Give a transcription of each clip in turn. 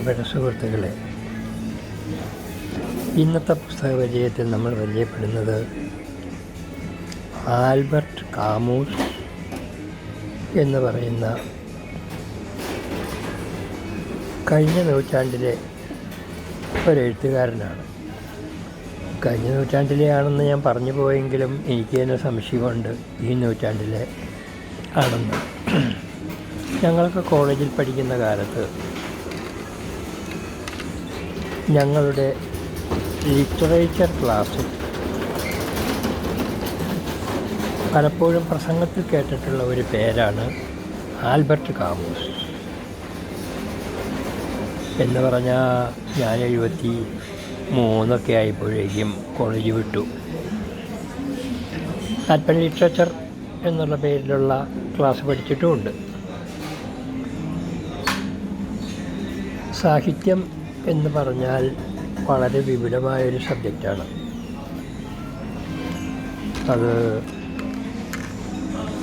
പ്രിയപ്പെട്ട സുഹൃത്തുക്കളെ, ഇന്നത്തെ പുസ്തക പരിചയത്തിൽ നമ്മൾ പരിചയപ്പെടുന്നത് ആൽബർട്ട് കാമൂസ് എന്ന് പറയുന്ന കഴിഞ്ഞ നൂറ്റാണ്ടിലെ ഒരെഴുത്തുകാരനാണ്. കഴിഞ്ഞ നൂറ്റാണ്ടിലെ ആണെന്ന് ഞാൻ പറഞ്ഞു പോയെങ്കിലും എനിക്ക് തന്നെ സംശയമുണ്ട് ഈ നൂറ്റാണ്ടിലെ ആണെന്ന്. ഞങ്ങളൊക്കെ കോളേജിൽ പഠിക്കുന്ന കാലത്ത് ഞങ്ങളുടെ ലിറ്ററേച്ചർ ക്ലാസ്സിൽ പലപ്പോഴും പ്രസംഗത്തിൽ കേട്ടിട്ടുള്ള ഒരു പേരാണ് ആൽബർട്ട് കാമൂസ്. എന്ന് പറഞ്ഞാൽ ഞാൻ 73 ആയപ്പോഴേക്കും കോളേജ് വിട്ടു. അല്പം ലിറ്ററേച്ചർ എന്നുള്ള പേരിലുള്ള ക്ലാസ് പഠിച്ചിട്ടുമുണ്ട്. സാഹിത്യം എന്ന് പറഞ്ഞാൽ വളരെ വിപുലമായൊരു സബ്ജക്റ്റാണ്.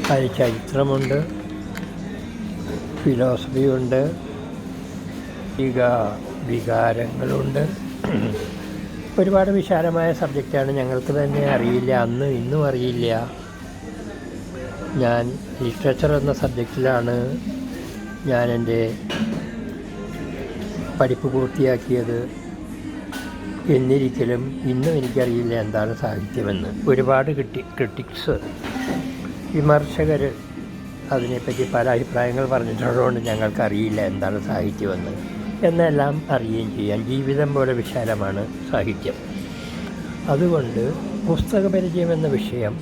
അതിൽ ചരിത്രമുണ്ട്, ഫിലോസഫിയുണ്ട്, വികാരങ്ങളുണ്ട്. ഒരുപാട് വിശാലമായ സബ്ജക്റ്റാണ്. ഞങ്ങൾക്ക് തന്നെ അറിയില്ല, അന്നും ഇന്നും അറിയില്ല. ഞാൻ ലിറ്ററേച്ചർ എന്ന സബ്ജക്റ്റിലാണ് ഞാൻ എൻ്റെ പഠിപ്പ് പൂർത്തിയാക്കിയത് എന്നിരിക്കലും ഇന്നും എനിക്കറിയില്ല എന്താണ് സാഹിത്യമെന്ന്. ഒരുപാട് ക്രിട്ടിക്സ്, വിമർശകർ അതിനെപ്പറ്റി പല അഭിപ്രായങ്ങൾ പറഞ്ഞിട്ടുള്ളതുകൊണ്ട് ഞങ്ങൾക്കറിയില്ല എന്താണ് സാഹിത്യമെന്ന്. എന്നെല്ലാം അറിയുകയും ചെയ്യാം. ജീവിതം പോലെ വിശാലമാണ് സാഹിത്യം. അതുകൊണ്ട് പുസ്തക പരിചയം എന്ന വിഷയം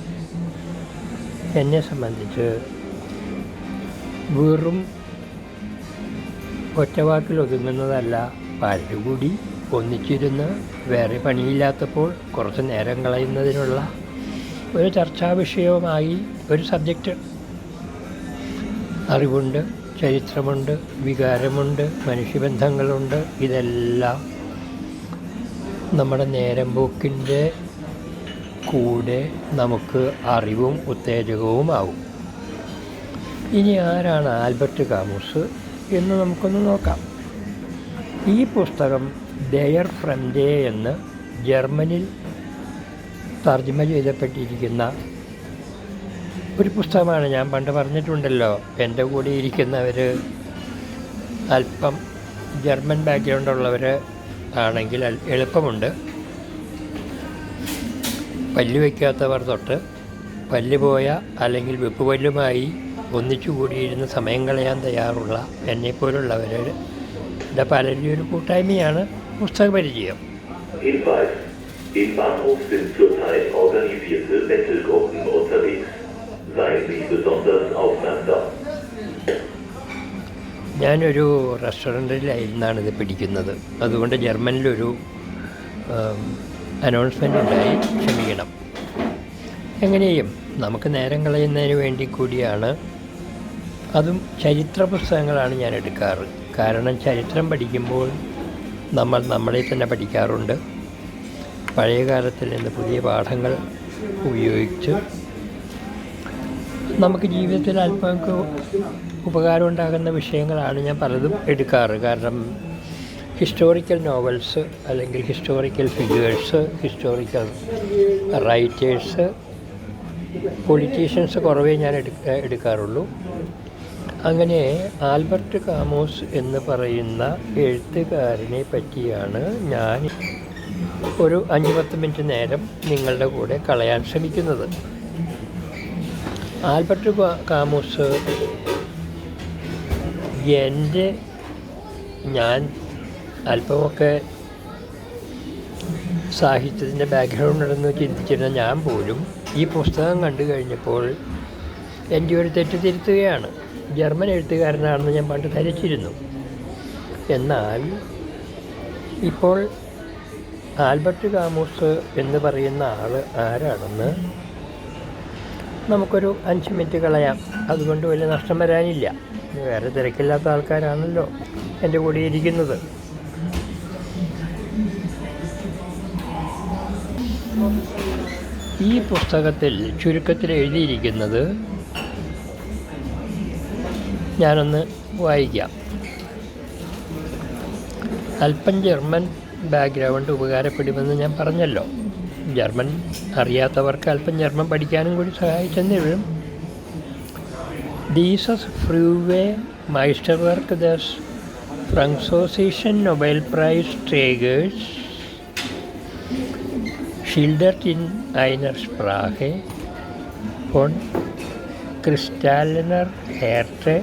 എന്നെ സംബന്ധിച്ച് വെറും ഒറ്റവാക്കിൽ ഒതുങ്ങുന്നതല്ല. പലരും കൂടി ഒന്നിച്ചിരുന്ന് വേറെ പണിയില്ലാത്തപ്പോൾ കുറച്ച് നേരം കളയുന്നതിനുള്ള ഒരു ചർച്ചാ വിഷയവുമായി ഒരു സബ്ജക്റ്റ്. അറിവുണ്ട്, ചരിത്രമുണ്ട്, വികാരമുണ്ട്, മനുഷ്യബന്ധങ്ങളുണ്ട്. ഇതെല്ലാം നമ്മുടെ നേരം പോക്കിൻ്റെ കൂടെ നമുക്ക് അറിവും ഉത്തേജകവുമാവും. ഇനി ആരാണ് ആൽബർട്ട് കാമൂസ് എന്ന് നമുക്കൊന്ന് നോക്കാം. ഈ പുസ്തകം ദെയർ ഫ്രംഡേ എന്ന് ജർമ്മനിൽ തർജ്ജമ ചെയ്യപ്പെട്ടിരിക്കുന്ന ഒരു പുസ്തകമാണ്. ഞാൻ പണ്ട് പറഞ്ഞിട്ടുണ്ടല്ലോ, എൻ്റെ കൂടെ ഇരിക്കുന്നവർ അല്പം ജർമ്മൻ ബാക്ക്ഗ്രൗണ്ടുള്ളവർ ആണെങ്കിൽ എളുപ്പമുണ്ട്. പല്ല് വയ്ക്കാത്തവർ തൊട്ട് പല്ല് പോയ അല്ലെങ്കിൽ വെപ്പ് പല്ലുമായി ഒന്നിച്ചു കൂടിയിരുന്ന് സമയം കളയാൻ തയ്യാറുള്ള എന്നെപ്പോലുള്ളവരുടെ പലരും ഒരു കൂട്ടായ്മയാണ് പുസ്തക പരിചയം. ഞാനൊരു റെസ്റ്റോറൻറ്റിലായിരുന്നാണ് ഇത് പിടിക്കുന്നത്. അതുകൊണ്ട് ജർമ്മനിലൊരു അനൗൺസ്മെൻ്റ് ഉണ്ടായി, ക്ഷമിക്കണം. എങ്ങനെയും നമുക്ക് നേരം കളയുന്നതിന് വേണ്ടി കൂടിയാണ്. അതും ചരിത്ര പുസ്തകങ്ങളാണ് ഞാൻ എടുക്കാറ്. കാരണം ചരിത്രം പഠിക്കുമ്പോൾ നമ്മൾ നമ്മളെ തന്നെ പഠിക്കാറുണ്ട്. പഴയ കാലത്തിൽ നിന്ന് പുതിയ പാഠങ്ങൾ ഉപയോഗിച്ച് നമുക്ക് ജീവിതത്തിൽ അല്പമൊക്കെ ഉപകാരം ഉണ്ടാകുന്ന വിഷയങ്ങളാണ് ഞാൻ പലതും എടുക്കാറ്. കാരണം ഹിസ്റ്റോറിക്കൽ നോവൽസ് അല്ലെങ്കിൽ historical figures, historical writers, politicians കുറവേ ഞാൻ എടുക്കാറുള്ളൂ. അങ്ങനെ ആൽബർട്ട് കാമൂസ് എന്ന് പറയുന്ന എഴുത്തുകാരനെ പറ്റിയാണ് ഞാൻ ഒരു 5-10 മിനിറ്റ് നേരം നിങ്ങളുടെ കൂടെ കളയാൻ ശ്രമിക്കുന്നത്. ആൽബർട്ട് കാമൂസ് ഞാൻ അല്പമൊക്കെ സാഹിത്യത്തിൻ്റെ ബാക്ക്ഗ്രൗണ്ട് ഉണ്ടെന്ന് ചിന്തിച്ചിരുന്ന ഞാൻ പോലും ഈ പുസ്തകം കണ്ടു കഴിഞ്ഞപ്പോൾ എൻ്റെ ഒരു തെറ്റ് തിരുത്തുകയാണ്. ജർമ്മൻ എഴുത്തുകാരനാണെന്ന് ഞാൻ പണ്ട് ധരിച്ചിരുന്നു. എന്നാൽ ഇപ്പോൾ ആൽബർട്ട് കാമൂസ് എന്ന് പറയുന്ന ആൾ ആരാണെന്ന് നമുക്കൊരു 5 മിനിറ്റ് കളയാം. അതുകൊണ്ട് വലിയ നഷ്ടം വരാനില്ല. വേറെ തിരക്കില്ലാത്ത ആൾക്കാരാണല്ലോ എൻ്റെ കൂടെ ഇരിക്കുന്നത്. ഈ പുസ്തകത്തിൽ ചുരുക്കത്തിൽ എഴുതിയിരിക്കുന്നത് ഞാനൊന്ന് വായിക്കാം. അല്പം ജർമ്മൻ ബാക്ക്ഗ്രൗണ്ട് ഉപകാരപ്പെടുമെന്ന് ഞാൻ പറഞ്ഞല്ലോ. ജർമ്മൻ അറിയാത്തവർക്ക് അല്പം ജർമ്മൻ പഠിക്കാനും കൂടി സഹായിച്ചെന്നേ വരും. Dieses frühe Meisterwerk des französischen Nobelpreisträgers schildert in einer Sprache von kristallener Härte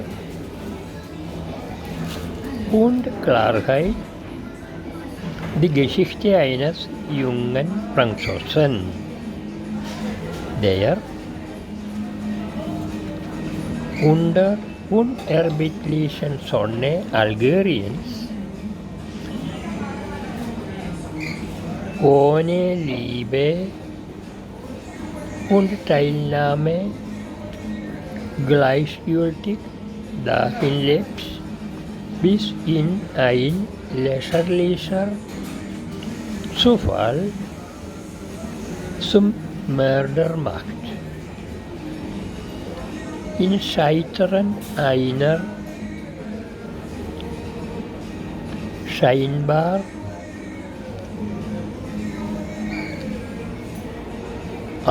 und Klarheit die Geschichte eines jungen Franzosen, der unter unerbittlichen Sonne Algeriens ohne Liebe und Teilnahme gleichgültig dahin lebt, bis in ein lächerlicher Zufall zum Mörder macht. In Scheitern einer scheinbar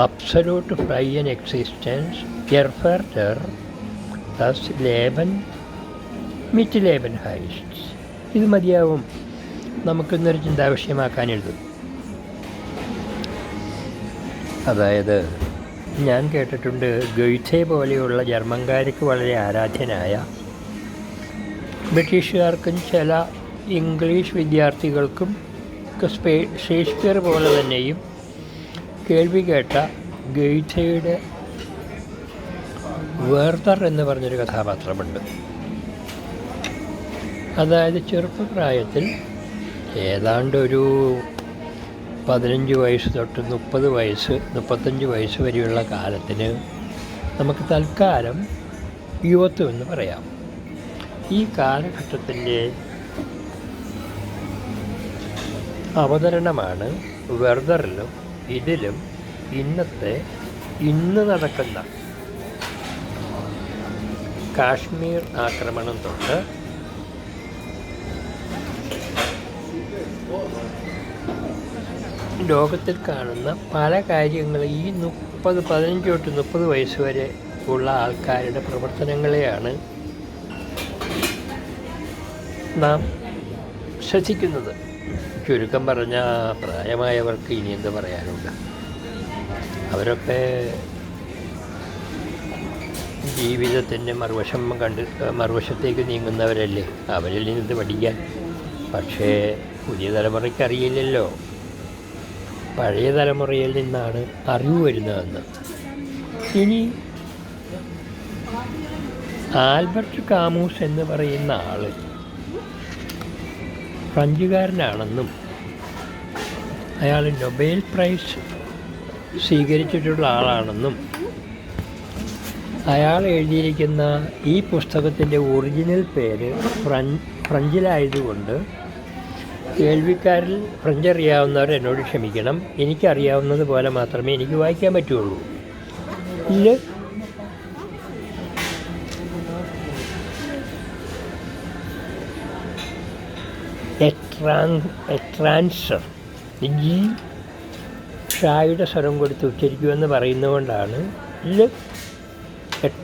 absolut freien Existenz erfährt das Leben mit Leben heißt. ഇത് മതിയാവും നമുക്കിന്നൊരു ചിന്താവിഷയമാക്കാനെഴുതും. അതായത് ഞാൻ കേട്ടിട്ടുണ്ട്, Goethe പോലെയുള്ള ജർമ്മൻകാർക്ക് വളരെ ആരാധ്യനായ, ബ്രിട്ടീഷുകാർക്കും ചില ഇംഗ്ലീഷ് വിദ്യാർത്ഥികൾക്കും ഷേക്സ്പിയർ പോലെ തന്നെയും കേൾവി കേട്ട ഗൊയ്തെയുടെ വേർതർ എന്ന് പറഞ്ഞൊരു കഥാപാത്രമുണ്ട്. അതായത് ചെറുപ്പപ്രായത്തിൽ ഏതാണ്ടൊരു 15 വയസ്സ് തൊട്ട് 35 വയസ്സ് വരെയുള്ള കാലത്തിന് നമുക്ക് തൽക്കാലം യുവത്വം എന്ന് പറയാം. ഈ കാലഘട്ടത്തിൻ്റെ അവതരണമാണ് വെർദറിലും ഇതിലും ഇന്ന് നടക്കുന്ന കാശ്മീർ ആക്രമണം തൊട്ട് ലോകത്തിൽ കാണുന്ന പല കാര്യങ്ങളും ഈ 15 തൊട്ട് 30 വയസ്സ് വരെ ഉള്ള ആൾക്കാരുടെ പ്രവർത്തനങ്ങളെയാണ് നാം ശ്രദ്ധിക്കുന്നത്. ചുരുക്കം പറഞ്ഞാൽ പ്രായമായവർക്ക് ഇനി എന്ത് പറയാനുണ്ട്? അവരൊക്കെ ജീവിതത്തിൻ്റെ മറുവശത്തേക്ക് നീങ്ങുന്നവരല്ലേ, അവരിൽ നിന്നത് പഠിക്കാൻ. പക്ഷേ പുതിയ തലമുറയ്ക്ക് അറിയില്ലല്ലോ പഴയ തലമുറയിൽ നിന്നാണ് അറിവ് വരുന്നതെന്ന്. ഇനി ആൽബർട്ട് കാമൂസ് എന്ന് പറയുന്ന ആൾ ഫ്രഞ്ചുകാരനാണെന്നും അയാൾ നൊബേൽ പ്രൈസ് സ്വീകരിച്ചിട്ടുള്ള ആളാണെന്നും അയാൾ എഴുതിയിരിക്കുന്ന ഈ പുസ്തകത്തിൻ്റെ ഒറിജിനൽ പേര് ഫ്രഞ്ചിലായതുകൊണ്ട് കേൾവിക്കാരിൽ ഫ്രഞ്ച് അറിയാവുന്നവർ എന്നോട് ക്ഷമിക്കണം. എനിക്കറിയാവുന്നത് പോലെ മാത്രമേ എനിക്ക് വായിക്കാൻ പറ്റുള്ളൂ. ട്രാൻസർ ജി ഷായുടെ സ്വരം കൊടുത്ത് ഉച്ചരിക്കുമെന്ന് പറയുന്നതുകൊണ്ടാണ്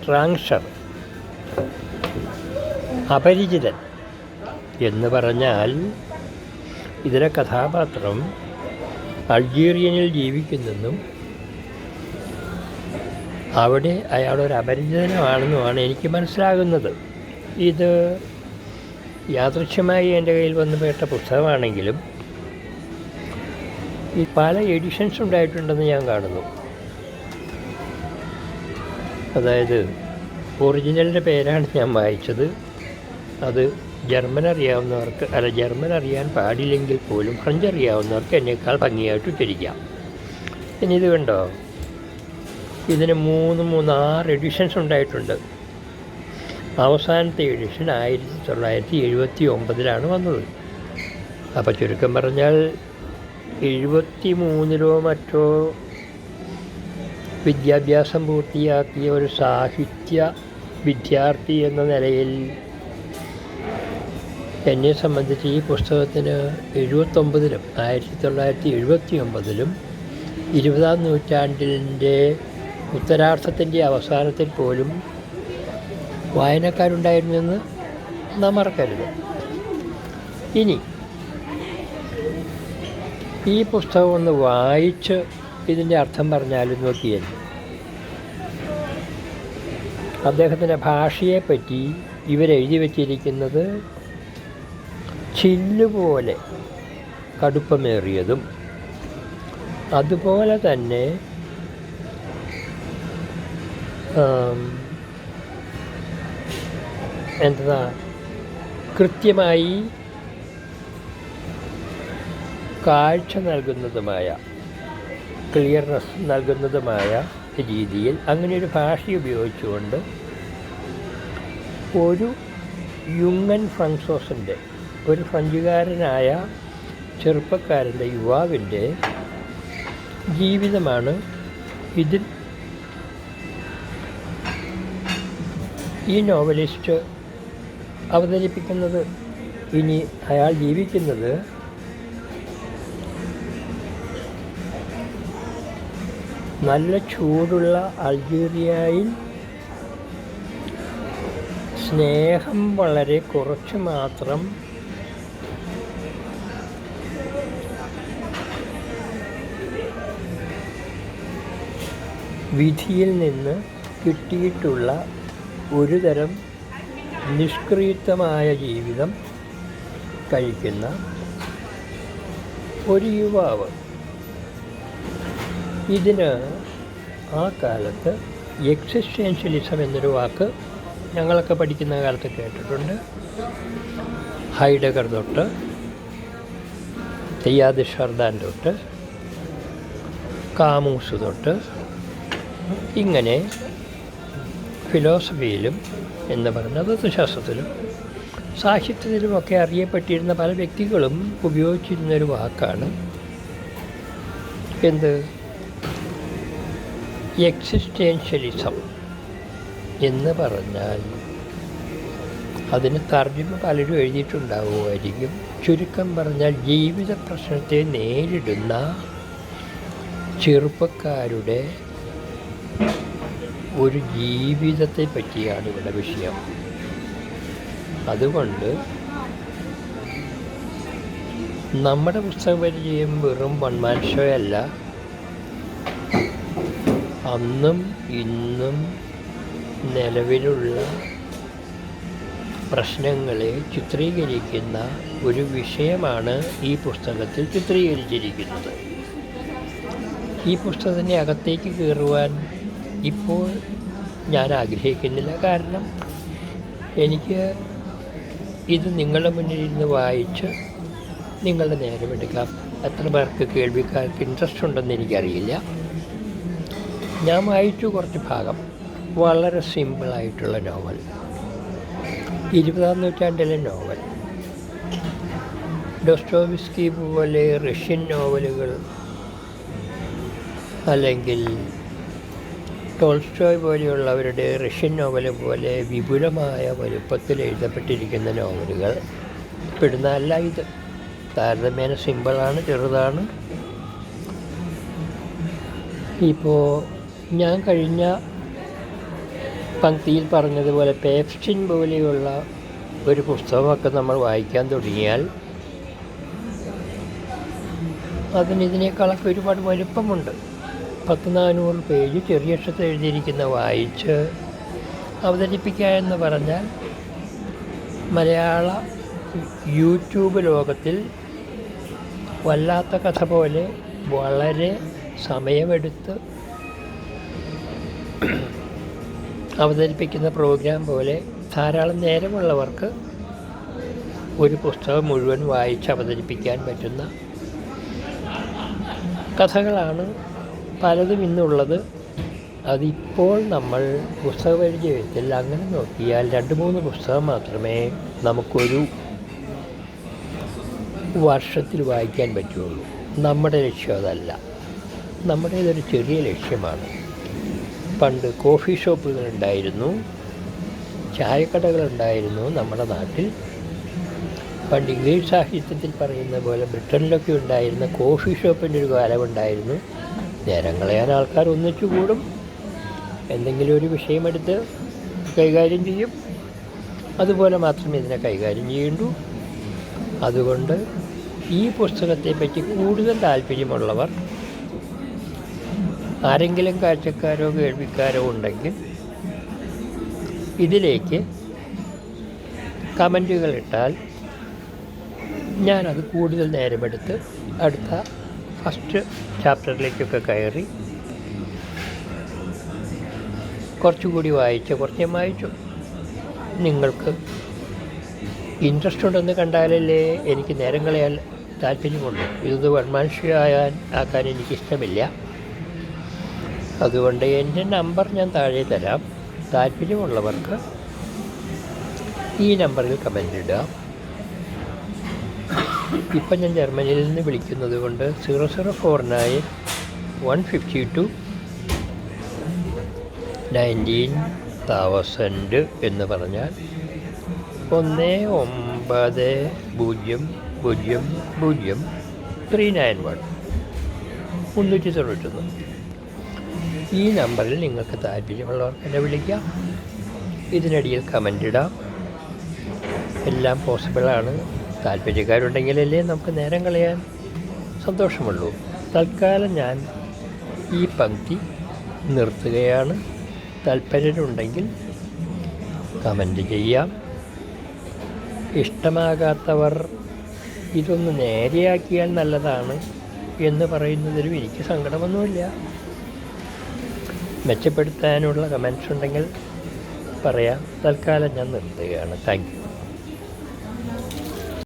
ട്രാൻസർ. അപരിചിതൻ എന്ന് പറഞ്ഞാൽ ഇതിലെ കഥാപാത്രം അൾജീരിയനിൽ ജീവിക്കുന്നെന്നും അവിടെ അയാളൊരു അപരിചിതനാണെന്നുമാണ് എനിക്ക് മനസ്സിലാകുന്നത്. ഇത് യാദൃച്ഛ്യമായി എൻ്റെ കയ്യിൽ വന്നു പേട്ട പുസ്തകമാണെങ്കിലും ഈ പല എഡിഷൻസ് ഉണ്ടായിട്ടുണ്ടെന്ന് ഞാൻ കാണുന്നു. അതായത് ഒറിജിനലിൻ്റെ പേരാണ് ഞാൻ വായിച്ചത്. അത് ജർമ്മൻ അറിയാൻ പാടില്ലെങ്കിൽ പോലും ഫ്രഞ്ച് അറിയാവുന്നവർക്ക് എന്നേക്കാൾ ഭംഗിയായിട്ട് ഉച്ചരിക്കാം. ഇനി ഇത് കണ്ടോ, ഇതിന് 6 എഡിഷൻസ് ഉണ്ടായിട്ടുണ്ട്. അവസാനത്തെ എഡിഷൻ 1979 വന്നത്. അപ്പോൾ ചുരുക്കം പറഞ്ഞാൽ 73 മറ്റോ വിദ്യാഭ്യാസം പൂർത്തിയാക്കിയ ഒരു സാഹിത്യ വിദ്യാർത്ഥി എന്ന നിലയിൽ എന്നെ സംബന്ധിച്ച് ഈ പുസ്തകത്തിന് 1979-ലും 20-ാം നൂറ്റാണ്ടിൻ്റെ ഉത്തരാർദ്ധത്തിൻ്റെ അവസാനത്തിൽ പോലും വായനക്കാരുണ്ടായിരുന്നെന്ന് നാം മറക്കരുത്. ഇനി ഈ പുസ്തകം ഒന്ന് വായിച്ച് ഇതിൻ്റെ അർത്ഥം പറഞ്ഞാലും നോക്കിയാൽ അദ്ദേഹത്തിൻ്റെ ഭാഷയെപ്പറ്റി ഇവരെഴുതി വച്ചിരിക്കുന്നത് ചില്ലുപോലെ കടുപ്പമേറിയതും അതുപോലെ തന്നെ എന്താ കൃത്യമായി കാഴ്ച നൽകുന്നതുമായ ക്ലിയർനെസ് നൽകുന്നതുമായ രീതിയിൽ അങ്ങനെയൊരു ഭാഷ ഉപയോഗിച്ചുകൊണ്ട് ഒരു യുങ്ങൻ ഫ്രാൻസോസിൻ്റെ ഒരു ഫ്രഞ്ചുകാരനായ ചെറുപ്പക്കാരൻ്റെ യുവാവിൻ്റെ ജീവിതമാണ് ഇതിൽ ഈ നോവലിസ്റ്റ് അവതരിപ്പിക്കുന്നത്. ഇനി അയാൾ ജീവിക്കുന്നത് നല്ല ചൂടുള്ള അൾജീരിയയിൽ സ്നേഹം വളരെ കുറച്ച് മാത്രം വിധിയിൽ നിന്ന് കിട്ടിയിട്ടുള്ള ഒരു തരം നിഷ്ക്രിയത്വമായ ജീവിതം കഴിക്കുന്ന ഒരു യുവാവ്. ഇതിന് ആ കാലത്ത് എക്സിസ്റ്റൻഷ്യലിസം എന്നൊരു വാക്ക് ഞങ്ങളൊക്കെ പഠിക്കുന്ന കാലത്ത് കേട്ടിട്ടുണ്ട്. ഹൈഡഗർ തൊട്ട് തെയ്യാദ് ഷർദാൻ തൊട്ട് കാമൂസ് തൊട്ട് ഇങ്ങനെ ഫിലോസഫിയിലും എന്ന് പറഞ്ഞ തത്വശാസ്ത്രത്തിലും സാഹിത്യത്തിലുമൊക്കെ അറിയപ്പെട്ടിരുന്ന പല വ്യക്തികളും ഉപയോഗിച്ചിരുന്നൊരു വാക്കാണ് എന്ത്? എക്സിസ്റ്റൻഷ്യലിസം എന്ന് പറഞ്ഞാൽ അതിന് തർജ്ജമ പലരും എഴുതിയിട്ടുണ്ടാവുമായിരിക്കും. ചുരുക്കം പറഞ്ഞാൽ ജീവിത പ്രശ്നത്തെ നേരിടുന്ന ചെറുപ്പക്കാരുടെ ഒരു ജീവിതത്തെ പറ്റിയാണ് ഇവിടെ വിഷയം. അതുകൊണ്ട് നമ്മുടെ പുസ്തക പരിചയം വെറും വൺമാൻ ഷോ അല്ല. അന്നും ഇന്നും നിലവിലുള്ള പ്രശ്നങ്ങളെ ചിത്രീകരിക്കുന്ന ഒരു വിഷയമാണ് ഈ പുസ്തകത്തിൽ ചിത്രീകരിച്ചിരിക്കുന്നത്. ഈ പുസ്തകത്തിൻ്റെ അകത്തേക്ക് കയറുവാൻ ഇപ്പോൾ ഞാൻ ആഗ്രഹിക്കുന്നില്ല. കാരണം എനിക്ക് ഇത് നിങ്ങളുടെ മുന്നിൽ ഇരുന്ന് വായിച്ച് നിങ്ങളുടെ നേരമെടുക്കാം. എത്ര പേർക്ക് കേൾവിക്കാർക്ക് ഇൻട്രസ്റ്റ് ഉണ്ടെന്ന് എനിക്കറിയില്ല. ഞാൻ വായിച്ചു കുറച്ച് ഭാഗം. വളരെ സിമ്പിളായിട്ടുള്ള നോവൽ, 20-ാം നൂറ്റാണ്ടിലെ നോവൽ. ഡോസ്റ്റോവസ്കി പോലെ റഷ്യൻ നോവലുകൾ അല്ലെങ്കിൽ ടോൾസ്റ്റോയ് പോലെയുള്ളവരുടെ റഷ്യൻ നോവൽ പോലെ വിപുലമായ വലുപ്പത്തിൽ എഴുതപ്പെട്ടിരിക്കുന്ന നോവലുകൾ പെടുന്നതല്ല ഇത്. താരതമ്യേന സിമ്പിളാണ്, ചെറുതാണ്. ഇപ്പോൾ ഞാൻ കഴിഞ്ഞ പങ്ക്തിയിൽ പറഞ്ഞതുപോലെ പേപ്സ്റ്റിൻ പോലെയുള്ള ഒരു പുസ്തകമൊക്കെ നമ്മൾ വായിക്കാൻ തുടങ്ങിയാൽ അതിന് ഇതിനേക്കാളൊക്കെ ഒരുപാട് വലുപ്പമുണ്ട്. 400 പേജ് ചെറിയ അക്ഷരത്തിൽ എഴുതിയിരിക്കുന്ന വായിച്ച് അവതരിപ്പിക്കുക എന്ന് പറഞ്ഞാൽ മലയാള യൂട്യൂബ് ലോകത്തിൽ വല്ലാത്ത കഥ പോലെ വളരെ സമയമെടുത്ത് അവതരിപ്പിക്കുന്ന പ്രോഗ്രാം പോലെ ധാരാളം നേരമുള്ളവർക്ക് ഒരു പുസ്തകം മുഴുവൻ വായിച്ച് അവതരിപ്പിക്കാൻ പറ്റുന്ന കഥകളാണ് പലതും ഇന്നുള്ളത്. അതിപ്പോൾ നമ്മൾ പുസ്തക പരിചയത്തിൽ അങ്ങനെ നോക്കിയാൽ 2-3 പുസ്തകം മാത്രമേ നമുക്കൊരു വർഷത്തിൽ വായിക്കാൻ പറ്റുള്ളൂ. നമ്മുടെ ലക്ഷ്യം അതല്ല. നമ്മുടേതൊരു ചെറിയ ലക്ഷ്യമാണ്. പണ്ട് കോഫി ഷോപ്പുകളുണ്ടായിരുന്നു, ചായക്കടകളുണ്ടായിരുന്നു നമ്മുടെ നാട്ടിൽ. പണ്ട് ഇംഗ്ലീഷ് സാഹിത്യത്തിൽ പറയുന്ന പോലെ ബ്രിട്ടനിലൊക്കെ ഉണ്ടായിരുന്ന കോഫി ഷോപ്പിൻ്റെ ഒരു കാലമുണ്ടായിരുന്നു. നേരം കളയാൻ ആൾക്കാർ ഒന്നിച്ചു കൂടും, എന്തെങ്കിലും ഒരു വിഷയമെടുത്ത് കൈകാര്യം ചെയ്യും. അതുപോലെ മാത്രമേ ഇതിനെ കൈകാര്യം ചെയ്യണ്ടൂ. അതുകൊണ്ട് ഈ പുസ്തകത്തെപ്പറ്റി കൂടുതൽ താല്പര്യമുള്ളവർ, ആരെങ്കിലും കാഴ്ചക്കാരോ കേൾവിക്കാരോ ഉണ്ടെങ്കിൽ ഇതിലേക്ക് കമൻറ്റുകൾ ഇട്ടാൽ ഞാനത് കൂടുതൽ നേരമെടുത്ത് അടുത്ത ഫസ്റ്റ് ചാപ്റ്ററിലേക്കൊക്കെ കയറി കുറച്ചുകൂടി കുറച്ച് ഞാൻ വായിച്ചു. നിങ്ങൾക്ക് ഇൻട്രസ്റ്റ് ഉണ്ടെന്ന് കണ്ടാലല്ലേ എനിക്ക് നേരം കളയാൻ താല്പര്യമുള്ളൂ. ഇത് ആക്കാൻ എനിക്കിഷ്ടമില്ല. അതുകൊണ്ട് എൻ്റെ നമ്പർ ഞാൻ താഴെ തരാം. താല്പര്യമുള്ളവർക്ക് ഈ നമ്പറിൽ കമൻ്റ് ഇടുക. ഇപ്പം ഞാൻ ജർമ്മനിയിൽ നിന്ന് വിളിക്കുന്നത് കൊണ്ട് 0049-152-19,000 എന്ന് പറഞ്ഞാൽ 1900-391-391. ഈ നമ്പറിൽ നിങ്ങൾക്ക് താല്പര്യമുള്ളവർക്ക് എന്നെ വിളിക്കാം. ഇതിനിടയിൽ കമൻ്റ് ഇടാം. എല്ലാം പോസിബിളാണ്. താല്പര്യക്കാരുണ്ടെങ്കിലല്ലേ നമുക്ക് നേരം കളയാൻ സന്തോഷമുള്ളൂ. തൽക്കാലം ഞാൻ ഈ പങ്ക്തി നിർത്തുകയാണ്. താല്പര്യമുണ്ടെങ്കിൽ കമൻ്റ് ചെയ്യാം. ഇഷ്ടമാകാത്തവർ ഇതൊന്ന് നേരെയാക്കിയാൽ നല്ലതാണ് എന്ന് പറയുന്നതിലും എനിക്ക് സങ്കടമൊന്നുമില്ല. മെച്ചപ്പെടുത്താനുള്ള കമൻസ് ഉണ്ടെങ്കിൽ പറയാം. തൽക്കാലം ഞാൻ നിർത്തുകയാണ്. Thank you.